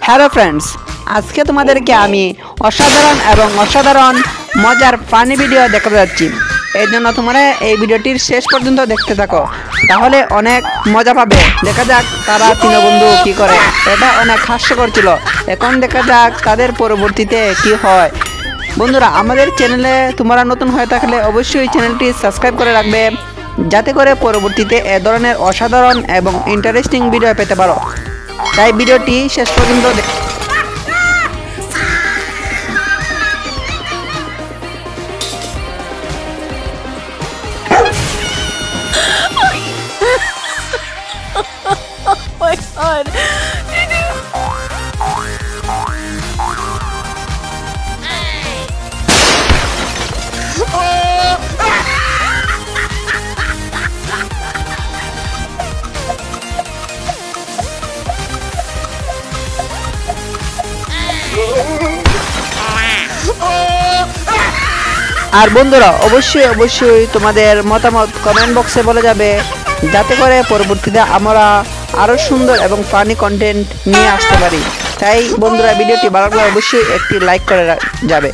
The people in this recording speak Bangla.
হ্যালো ফ্রেন্ডস, আজকে তোমাদেরকে আমি অসাধারণ মজার ফানি ভিডিও দেখাতে যাচ্ছি। এই জন্য তোমরা এই ভিডিওটির শেষ পর্যন্ত দেখতে থাকো, তাহলে অনেক মজা পাবে। দেখা যাক তারা তিন বন্ধু কি করে। এটা অনেক হাস্যকর ছিল। এখন দেখা যাক তাদের পরবর্তীতে কি হয়। বন্ধুরা, আমাদের চ্যানেলে তোমরা নতুন হয়ে থাকলে অবশ্যই চ্যানেলটি সাবস্ক্রাইব করে রাখবে, যাতে করে পরবর্তীতে এ ধরনের অসাধারণ এবং ইন্টারেস্টিং ভিডিও পেতে পারো। তাই ভিডিওটি শেষ পর্যন্ত my god. আর বন্ধুরা, অবশ্যই তোমাদের মতামত কমেন্ট বক্সে বলে যাবে, যাতে করে পরবর্তীতে আমরা আরও সুন্দর এবং ফানি কন্টেন্ট নিয়ে আসতে পারি। তাই বন্ধুরা, ভিডিওটি ভালো লাগলে অবশ্যই একটি লাইক করে যাবে।